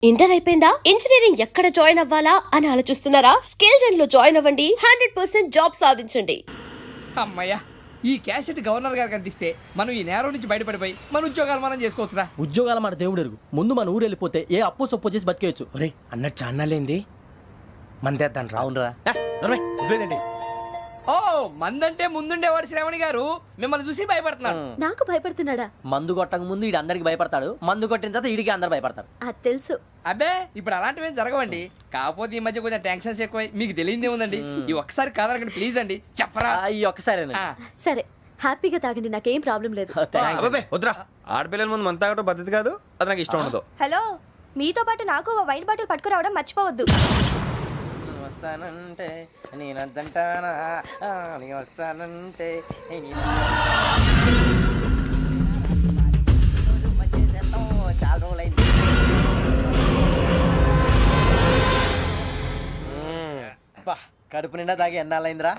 Inter అయిపోయిందా? Engineering ఎక్కడ join అవ్వాలా అని ఆలోచిస్తున్నారా? స్కేల్ జెన్ లో జాయిన్ అవ్వండి. 100% జాబ్ సాధించండి. అమ్మయ్యా, ఈ క్యాసెట్ గవర్నర్ గారికి అందిస్తే మనం ఈ నేరం నుంచి బయటపడిపోయి మన ఉద్యోగాలు మనం చేసుకోవచ్చురా. ఉద్యోగాల మాట దేవుడు ఎరుగు. ముందు మన ఊరు వెళ్ళిపోతే ఏ అప్పు సొప్పు చేసి బతికేయచ్చు. ఒరే అన్నట్టు చాన్నాలేంది మందేద్దాను రా. అవునరా? వదిలేదండి. ఓ మందంటే ముందుండేవాడు శ్రావణి గారు మిమ్మల్ని చూసి భయపడుతున్నాడు. నాకు భయపడుతున్నాడా? మందు కొట్టక ముందు ఈడు అందరికి భయపడతాడు, మందు కొట్టిన తర్వాత ఈడికి అందరు భయపడతారు. అది తెలుసు. అబ్బే ఇప్పుడు అలాంటివి ఏం జరగవండి. కాకపోతే ఈ మధ్య కొంచెం టెన్షన్స్ ఎక్కువై మీకు తెలియదే ఉందండి. ఈ ఒక్కసారి కాదనకండి ప్లీజ్ అండి, చెప్పరా. ఈ ఒక్కసారి సరే హ్యాపీగా తాగండి, నాకేం ప్రాబ్లం లేదు. అబ్బాబే వద్దురా, ఆడపిల్లల ముందు మంత తాగటం పద్ధతి కాదు, అది నాకు ఇష్టం ఉండదు. హలో, మీతో పాటు నాకు ఓ వైన్ బాటిల్ పట్టుకురావడం మర్చిపోవద్దు. వస్తానంటే నేనంటానా, వస్తానంటే చాలా రోజులైంది. కడుపు నిండా తాగి ఎన్నాళ్ళైందిరా?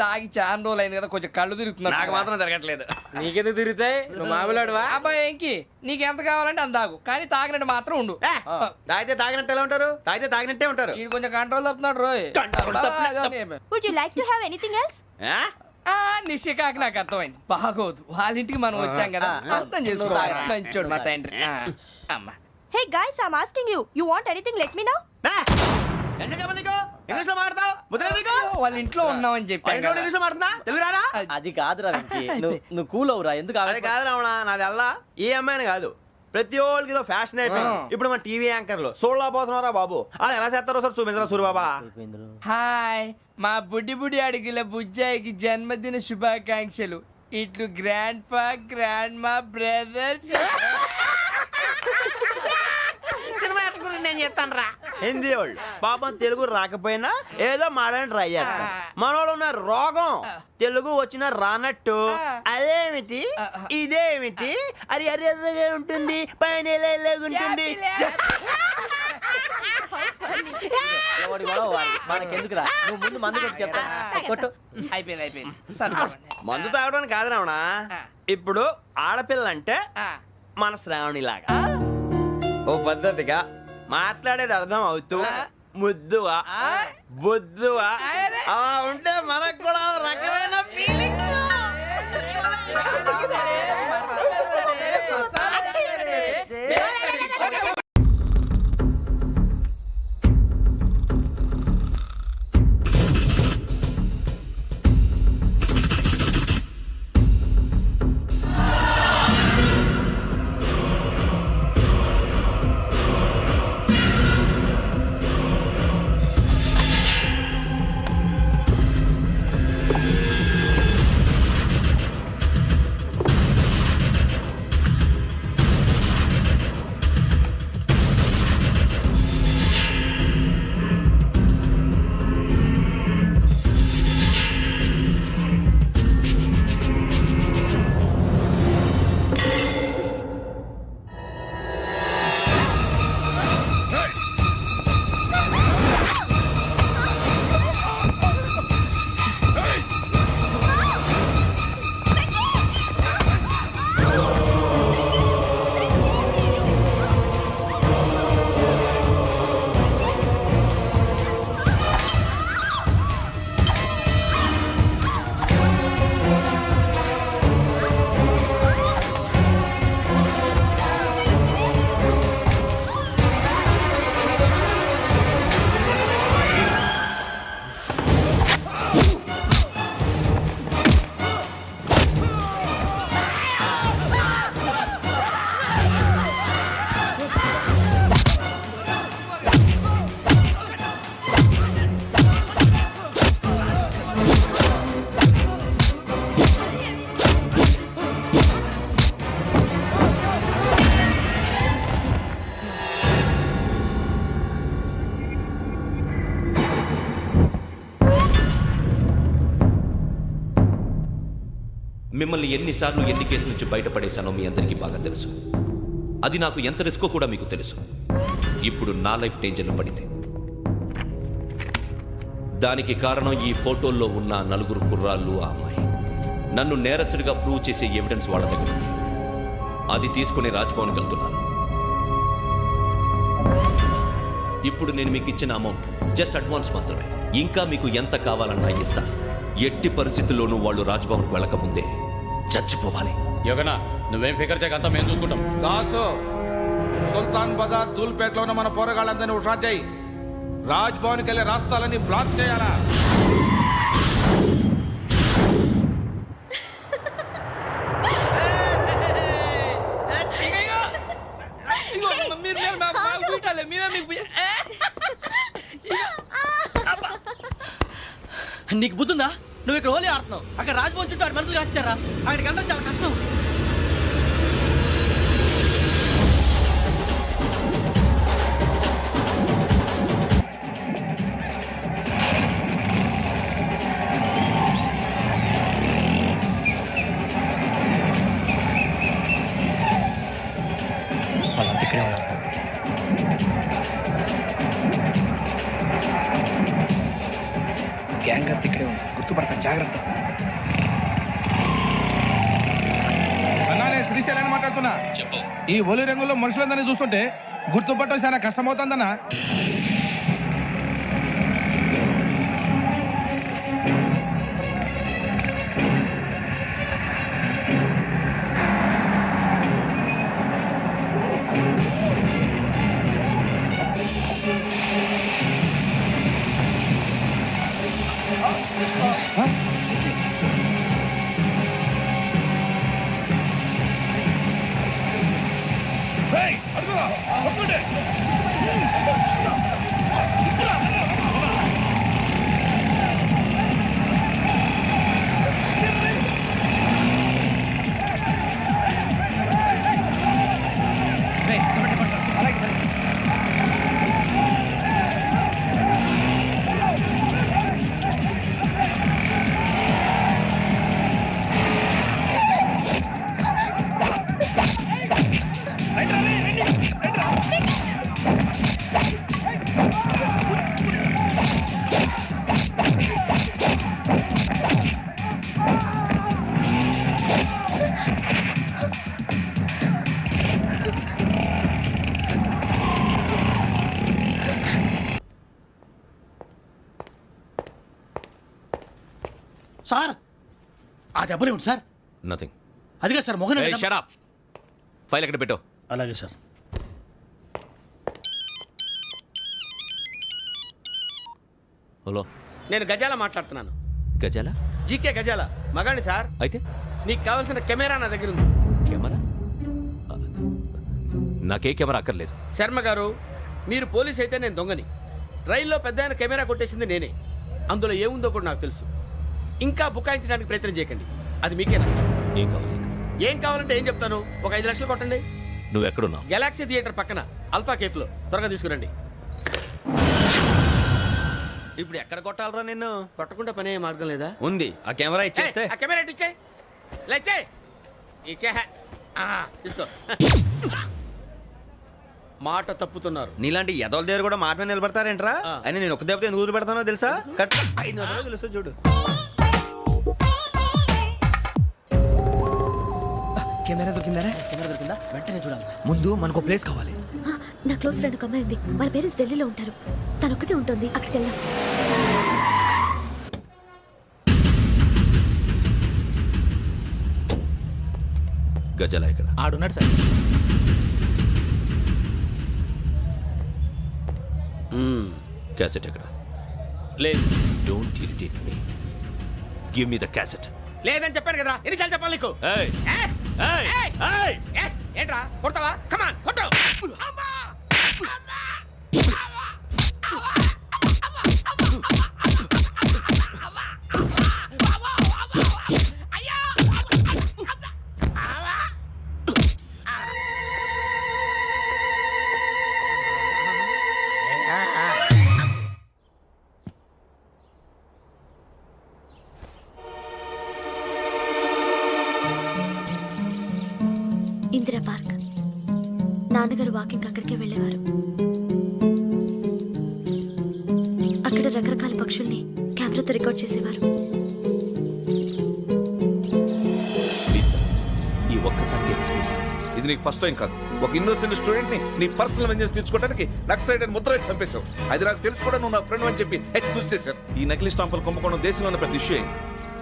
తాగి చాలా రోజులు అయింది కదా, కొంచెం కళ్ళు తిరుగుతున్నాడు. నాకు మాత్రం జరగట్లేదు. నీకెందుకు తిరుగుతాయి? నువ్వు మామూలుడువా? అబ్బాయి ఏంకి నీకు ఎంత కావాలంటే అంత తాగు, కానీ తాగినట్టు మాత్రం ఉండు. తాగితే తాగినట్టు ఎలా ఉంటారు? తాగితే తాగినట్టే ఉంటారు. ఇది కొంచెం కంట్రోల్ తప్పుతున్నాడు రోయ్. Would you like to have anything else? నిశ్చికాకి నాకు అర్థమైంది. బాగోదు, వాళ్ళ ఇంటికి మనం వచ్చాం కదా, అర్థం చేసుకోవాలి. మంచోడు మా తండ్రి. అమ్మ hey guys, I am asking you, you want anything let me know. English లో మాట్లాడతావు? వాళ్ళ ఇంట్లో ఉన్నామని చెప్పాను కదా. ఇంగ్లీష్ లో మాట్లాడుతున్నా? తెలుగు రాదా? అది కాదురా వెంకీ, నువ్వు కూల్ అవురా. ఎందుకు అది కాదు రావణ, నాది అల్లా ఈ అమ్మాయిని కాదు, ప్రతి ఒళ్ళకి ఇదో ఫ్యాషన్ అయిపోయింది. ఇప్పుడు మన టీవీ యాంకర్లు సోళ్ళ పోతున్నారా బాబు, వాళ్ళు ఎలా చేస్తారో సార్ చూపించరా సూరిబాబా. హాయ్, మా బుడ్డి బుడి అడిగిల బుజ్జాయికి జన్మదిన శుభాకాంక్షలు. ఇట్లు గ్రాండ్ ఫా గ్రాండ్ మా బ్రదర్స్. నేను చెప్తాను రా. హిందీ వాళ్ళు పాపం తెలుగు రాకపోయినా ఏదో మాడని ట్రై చేస్తారు. మనోళ్ళు ఉన్న రోగం తెలుగు వచ్చిన రానట్టు అదేమిటి ఇదేమిటి అది అరిగా ఉంటుంది, పైన ఉంటుంది. మనకెందుకురా, నువ్వు ముందు మందు కొట్టి చెప్తా. కొట్టు. అయిపోయింది. మందు తాగడానికి కాదు రావణ, ఇప్పుడు ఆడపిల్ల అంటే మన శ్రావణిలాగా ఓ పద్ధతిగా మాట్లాడేది అర్థం అవుతూ ముద్దువా బొద్దువా అలా ఉంటే మనకు కూడా రకమైన ఫీలింగ్స్. మిమ్మల్ని ఎన్నిసార్లు ఎన్ని కేసుల నుంచి బయటపడేశానో మీ అందరికీ బాగా తెలుసు. అది నాకు ఎంత రిస్కో కూడా మీకు తెలుసు. ఇప్పుడు నా లైఫ్ డేంజర్లో పడింది. దానికి కారణం ఈ ఫోటోల్లో ఉన్న 4 కుర్రాళ్ళు, ఆ అమ్మాయి. నన్ను నేరస్తుడిగా ప్రూవ్ చేసే ఎవిడెన్స్ వాళ్ళ దగ్గర ఉంది. అది తీసుకుని రాజ్భవన్కి వెళ్తున్నాను. ఇప్పుడు నేను మీకు ఇచ్చిన అమౌంట్ జస్ట్ అడ్వాన్స్ మాత్రమే. ఇంకా మీకు ఎంత కావాలన్నా ఇస్తా. ఎట్టి పరిస్థితుల్లోనూ వాళ్ళు రాజ్భవన్కి వెళ్ళకముందే చచ్చిపోవాలి. యోగనా నువ్వేం ఫికర్ చేయకంతా మేము చూసుకుంటాం. దాసు సుల్తాన్ బజార్ తూల్పేటలో ఉన్న మన పోరగాళ్ళందరినీ హుషారు చేయి. రాజ్ భవన్కి వెళ్ళే రాస్తాలని బ్లాక్ చేయాలా? నీకు బుద్ధుందా? నువ్వు ఇక్కడ హోలీ ఆడుతున్నావు, అక్కడ రాజ్భవన్ చుట్టూ ఆడి మనుషులు కాస్తారా? అక్కడికి వెళ్ళడం చాలా కష్టం. వాళ్ళంతా ఇక్కడే ఉన్నారు. గ్యాంగ్ అంతా ఇక్కడే ఉంది, గుర్తుపడతాను, జాగ్రత్త. అన్నానే శ్రీశైలాన్ని మాట్లాడుతున్నా. ఈ ఒలి రంగులో మనుషులందరినీ చూస్తుంటే గుర్తుపట్టడం చాలా కష్టమవుతుందన్నా. సార్ ఆ దెబ్బలేమిటి సార్? నథింగ్. అదిగా సార్ మొహన్ షట్ అప్. ఫైల్ ఎక్కడ పెట్టో. అలాగే సార్. హలో, నేను గజాల మాట్లాడుతున్నాను. గజాల? జీకే గజాల మగాండి సార్. అయితే నీకు కావాల్సిన కెమెరా నా దగ్గర ఉంది. కెమెరా? నాకే కెమెరా అక్కర్లేదు. శర్మ గారు, మీరు పోలీస్ అయితే నేను దొంగని. రైల్లో పెద్ద ఆయన కెమెరా కొట్టేసింది నేనే. అందులో ఏముందో కూడా నాకు తెలుసు. ఇంకా బుకాయించడానికి ప్రయత్నం చేయకండి, అది మీకే నష్టం. ఏం కావాలి? ఏం కావాలంటే ఏం చెప్తాను. ఒక 5 లక్షలు కొట్టండి. నువ్వు ఎక్కడున్నావు? గెలాక్సీ థియేటర్ పక్కన అల్ఫా కేఫ్లో. త్వరగా తీసుకురండి. ఇప్పుడు ఎక్కడ కొట్టాలరా నిన్ను? కొట్టకుండా పనే మార్గం లేదా? ఉంది, ఆ కెమెరా ఇచ్చేస్తే. ఆ కెమెరా ఇచ్చే లేచే ఇచ్చే. తీసుకో. మాట తప్పుతున్నారు. నీలాంటి ఎదల దగ్గర కూడా మాట మీద నిలబడతారేంట్రా? అని నేను ఒక దెబ్బతో ఎందుకు పెడతానో తెలుసా? కట్ 5 నిమిషాలు తెలుసు చూడు. కెమెరా దొరికిందా? వెంటనే చూడాలి. ముందు మనకు ప్లేస్ కావాలి. నా క్లోజ్ ఫ్రెండ్ ఒక అమ్మాయి ఉంది, వాళ్ళ పేరెంట్స్ ఢిల్లీలో ఉంటారు. తను ఒక్కతే ఉంటుంది, అక్కడికి వెళ్దాం. గజాల ఎక్కడ? ఆడున్నాడు సార్. క్యాసెట్ ఎక్కడ? లేదు. Don't irritate me. Give me the cassette. లేదని చెప్పాను కదా, ఎన్నిసార్లు చెప్పాలి నీకు? ఏయ్ ఏయ్ ఏయ్! ఏంట్రా కొడతావా? కమాన్ కొట్టు. ఇందిరా పార్క్. నాన్నగారు వాకింగ్ అక్కడికే వెళ్ళేవారు. అక్కడ రకరకాల పక్షుల్ని కెమెరాతో రికార్డ్ చేసేవారు. ప్లీజ్ సార్, ఈ ఒక్కసారికి ఎక్స్క్యూజ్. ఇది నీకు ఫస్ట్ టైం కాదు. ఒక ఇన్నోసెంట్ స్టూడెంట్ ని నీ పర్సనల్ వెంజెన్స్ తీర్చుకోవడానికి నక్సలైట్ అని ముద్ర వేసి చంపేశావు. అది నాకు తెలుసు కూడా నువ్వు నా ఫ్రెండ్ అని చెప్పి ఎక్స్క్యూజ్ చేశారు. ఈ నకిలీ స్టాంపులు కుంభకోణం దేశంలో ఉన్న పెద్ద ఇష్యూ అయింది.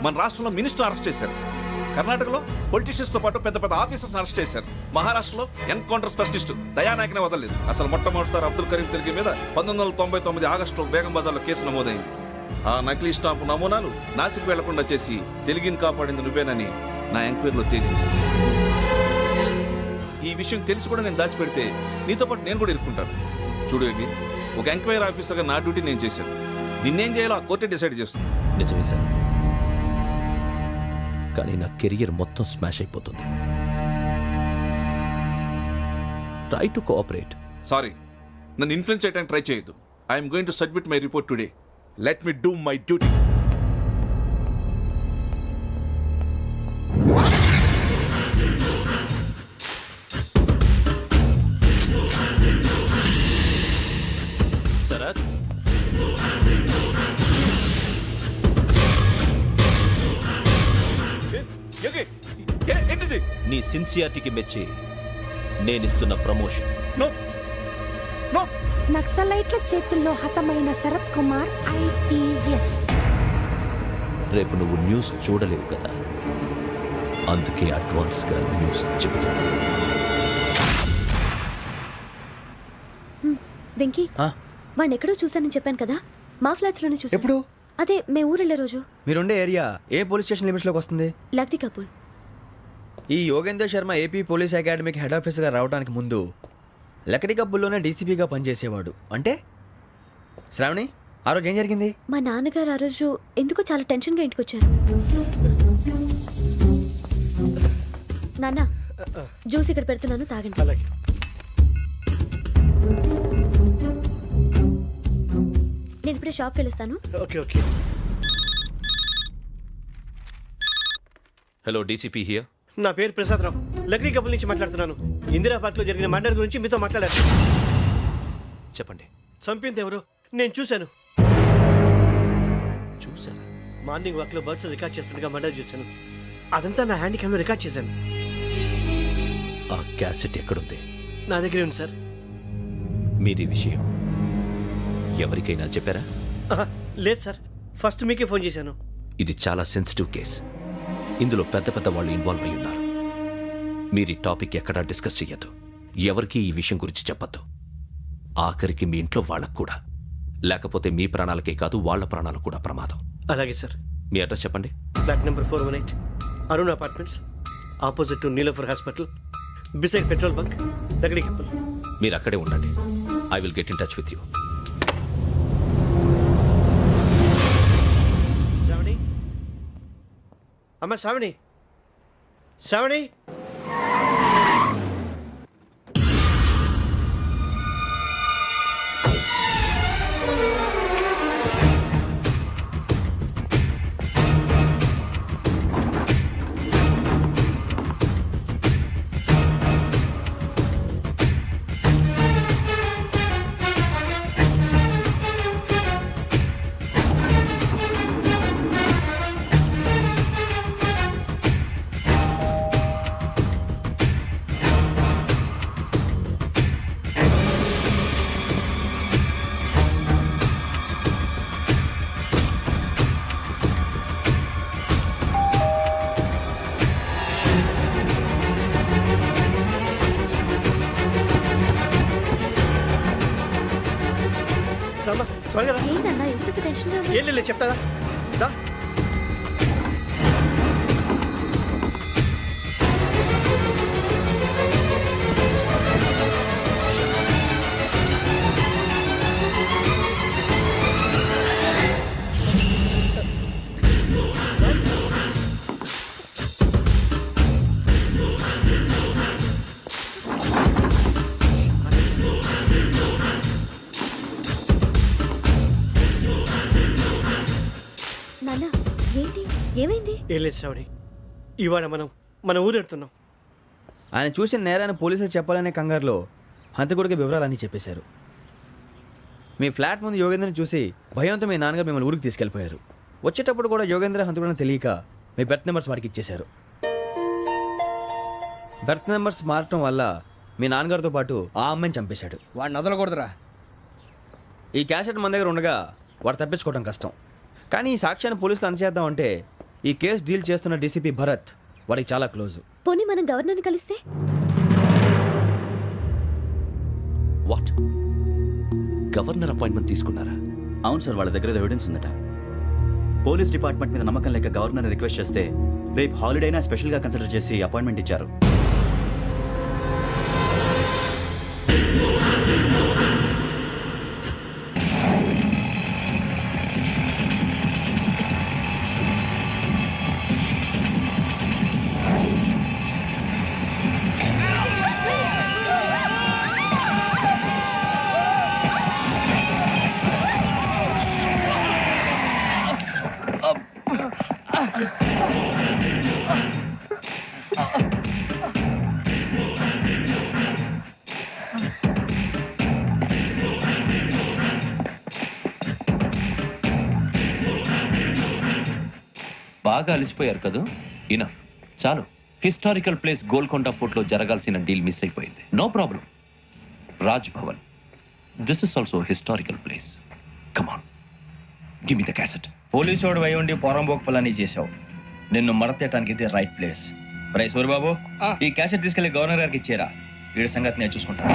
మన రాష్ట్రంలో మినిస్టర్ అరెస్ట్ చేశారు. కర్ణాటకలో పొలిటీషియన్స్ తో పాటు పెద్ద పెద్ద ఆఫీసర్స్ అరెస్ట్ చేశారు. మహారాష్ట్రలో ఎన్కౌంటర్ స్పెషలిస్ట్ దయానాయకనే వదలలేదు. అసలు మొట్టమొదటిసారి అబ్దుల్ కరీం తిరిగి మీద 1999 ఆగస్టులో బేగం బజార్లో కేసు నమోదైంది. ఆ నకిలీ స్టాంపు నమూనాలు నాసిక్ వెళ్లకుండా చేసి తెలుగుని కాపాడింది నువ్వేనని నా ఎంక్వైరీలో తేలింది. ఈ విషయం తెలిసి కూడా నేను దాచిపెడితే నీతో పాటు నేను కూడా ఇరుక్కుంటాను. చూడు యోగి, ఒక ఎంక్వైరీ ఆఫీసర్గా నా డ్యూటీ నేను చేశాను. నిన్నేం చేయాలో ఆ కోర్టే డిసైడ్ చేస్తుంది. నిజమే సార్, కానీ నా కెరియర్ మొత్తం స్మాష్ అయిపోతుంది. Try to cooperate. సారీ, నన్ను ఇన్ఫ్లుయెన్స్ చేయడానికి ట్రై చేయొద్దు. I'm going to submit my report today. Let me do my duty. Sarath, ఏంటిది? నీ సిన్సియారిటీకి మెచ్చి నేనిస్తున్న ప్రమోషన్. No no. నక్సలైట్ల చేతుల్లో హతమైన శరత్ కుమార్ IPS. రేపు నువ్వు న్యూస్ చూడలేవు కదా, అందుకే అడ్వాన్స్గా న్యూస్ చెబుతున్నా. వెంకీ, వాడిని ఎక్కడో చూశానని చెప్పాను కదా, మా ఫ్లాట్స్ లోనే చూసాను. ఎప్పుడు? అదే మేము ఊరెళ్ళే రోజు. మీరుండే ఏరియా ఏ పోలీస్ స్టేషన్ లిమిట్స్ లోకి వస్తుంది? లక్టీ కపూర్. ఈ యోగేందర్ శర్మ ఏపీ పోలీస్ అకాడమీకి హెడ్ ఆఫీసర్గా రావడానికి ముందు లకడి కబ్బుల్లోనే డీసీపీగా పనిచేసేవాడు. అంటే శ్రావణి, ఆ రోజు ఏం జరిగింది? మా నాన్నగారు ఆ రోజు ఎందుకో చాలా టెన్షన్గా ఇంటికి వచ్చారు. నాన్న, జ్యూస్ ఇక్కడ పెడుతున్నాను, తాగండి. నేను ఇప్పుడే షాప్కి వెళ్ళొస్తాను. Hello, DCP here. నా పేరు ప్రసాదరావు, లక్డీ కపుల్ నుంచి మాట్లాడుతున్నాను. ఇందిరా పార్క్ లో జరిగిన మర్డర్ గురించి మీతో మాట్లాడారు. చెప్పండి. చంపింది ఎవరు? నేను చూశాను. చూసాను. మార్నింగ్ వాక్ లో బర్డ్స్ రికార్డ్ చేస్తుండగా మర్డర్ చూశాను. అదంతా నా హ్యాండ్ క్యామ్ లో రికార్డ్ చేశాను. ఆ క్యాసెట్ ఎక్కడుంది? నా దగ్గరే ఉంది సార్. మీది విషయం ఎవరికైనా చెప్పారా? లేదు సార్, ఫస్ట్ మీకే ఫోన్ చేశాను. ఇది చాలా సెన్సిటివ్ కేస్. ఇందులో పెద్ద పెద్ద వాళ్ళు ఇన్వాల్వ్ అయి ఉన్నారు. మీరు ఈ టాపిక్ ఎక్కడా డిస్కస్ చెయ్యొద్దు. ఎవరికి ఈ విషయం గురించి చెప్పొద్దు. ఆఖరికి మీ ఇంట్లో వాళ్ళకు కూడా. లేకపోతే మీ ప్రాణాలకే కాదు, వాళ్ళ ప్రాణాలకు కూడా ప్రమాదం. అలాగే సార్. మీ అడ్రస్ చెప్పండి. Flat number 418, Arun apartments, opposite to Niloufer hospital, beside petrol bunk, Lakdikapul. మీరు అక్కడే ఉండండి. I will get in touch with you. Shravani, అమ్మ శ్రావణి, శ్రావణి. త్వరగా రా. ఏంటన్నా ఎందుకు టెన్షన్గా ఉన్నావు? ఏం లేదు, చెప్తారా? దా. నాన్న, ఏంటి, ఏమైంది? ఏం లేదు శ్రావణి, ఇవాళ మనం మన ఊరు వెళ్తున్నాం. ఆయన చూసిన నేరాన్ని పోలీసులు చెప్పాలనే కంగారులో హంతకుడికి వివరాలన్నీ చెప్పేశారు. మీ ఫ్లాట్ ముందు యోగేంద్రని చూసి భయంతో మీ నాన్నగారు మిమ్మల్ని ఊరికి తీసుకెళ్ళిపోయారు. వచ్చేటప్పుడు కూడా యోగేంద్ర హంతకుడని తెలియక మీ బెర్త్ నెంబర్స్ వాడికి ఇచ్చేశారు. బర్త్ నెంబర్స్ మారటం వల్ల మీ నాన్నగారితో పాటు ఆ అమ్మాయిని చంపేశాడు. వాడిని వదలకూడదురా. ఈ క్యాసెట్ మన దగ్గర ఉండగా వాడు తప్పించుకోవడం కష్టం. కానీ ఈ సాక్ష్యాన్ని పోలీసులు అందజేద్దామంటే ఈ కేసు డీల్ చేస్తున్న డీసీపీ భరత్ వాడికి చాలా క్లోజ్. పోనీ మనం గవర్నర్ని కలిస్తే? వాట్? గవర్నర్ అపాయింట్మెంట్ తీసుకున్నారా? అవును సార్, వాళ్ళ దగ్గర ఎవిడెన్స్ ఉందట. పోలీస్ డిపార్ట్మెంట్ మీద నమ్మకం లేక గవర్నర్ రిక్వెస్ట్ చేస్తే రేపు హాలిడేనా స్పెషల్గా కన్సిడర్ చేసి అపాయింట్మెంట్ ఇచ్చారు. బాగా అలిసిపోయారు కదా? ఇనఫ్, చాలు. హిస్టారికల్ ప్లేస్ గోల్కొండ ఫోర్ట్లో జరగాల్సిన డీల్ మిస్ అయిపోయింది. No problem. Raj Bhavan, this is also historical place. Come on, give me the cassette. Police వాడు అయి ఉండి పోరంబోక్ పలాని చేసావు. నిన్ను మడతేయటానికి ఇది రైట్ ప్లేస్. రై సూరిబాబు, ఈ క్యాసెట్ తీసుకెళ్లి గవర్నర్ గారికి ఇచ్చేరా. వీడి సంగతి నేను చూసుకుంటాను.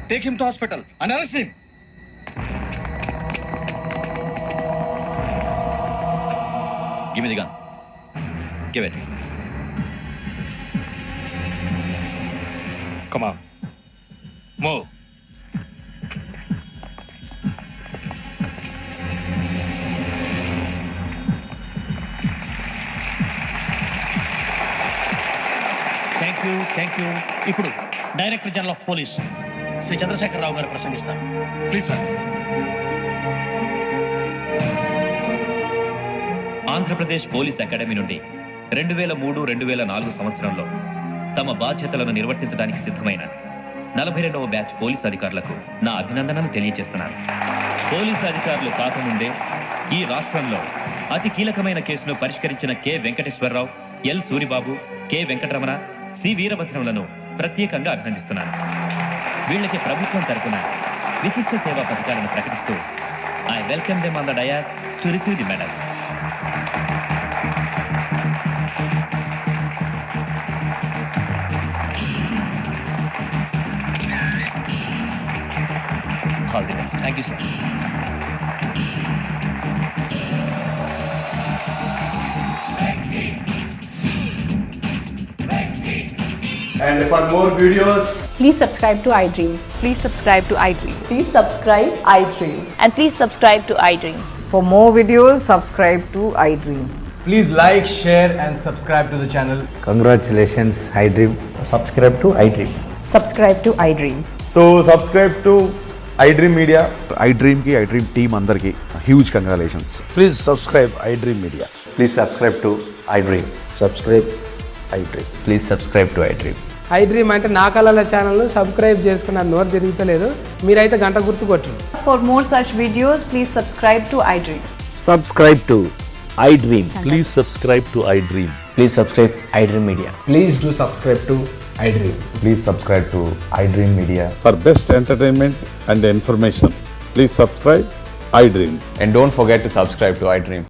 Take him to hospital and arrest him. Give me the gun. Give it. Come on. Move. Thank you. ఇప్పుడు director general of police Shri Chandrasekhararao గారు ప్రసంగిస్తారు. Please sir. Andhra Pradesh police academy నుండి 2003-2004 సంవత్సరంలో తమ బాధ్యతలను నిర్వర్తించడానికి సిద్ధమైన 42వ బ్యాచ్ పోలీస్ అధికారులకు నా అభినందనలు తెలియజేస్తున్నాను. పోలీసు అధికారులు కాకముందే ఈ రాష్ట్రంలో అతి కీలకమైన కేసును పరిష్కరించిన K Venkateswara Rao, L Suribabu, K Venkataramana, C వీరభద్రంలను ప్రత్యేకంగా అభినందిస్తున్నాను. వీళ్ళకి ప్రభుత్వం తరపున విశిష్ట సేవా పథకాలను ప్రకటిస్తూ I welcome them on the dais to receive the medal. All the best. Thank you sir. And for more videos, Please subscribe to iDream. Please subscribe to iDream. Please subscribe iDream. And please subscribe to iDream. For more videos, subscribe to iDream. Please like, share and subscribe to the channel. congratulations, iDream. Subscribe to iDream. Subscribe to iDream. So subscribe to iDream Media. iDream ki iDream team andarki huge congratulations. Please subscribe iDream Media. Please subscribe to iDream. Subscribe iDream. Please subscribe to iDream. iDream అంటే నా కళల channel subscribe చేసుకున్న నోరు తిరుగుతలేదు. మీరైతే గంట గుర్తు కొట్టండి. For more such videos, please subscribe to iDream. Subscribe to iDream. Please subscribe to iDream. Please subscribe iDream Media. Please do subscribe to iDream. Please subscribe to iDream Media. For best entertainment and information, Please subscribe iDream. And don't forget to subscribe to iDream.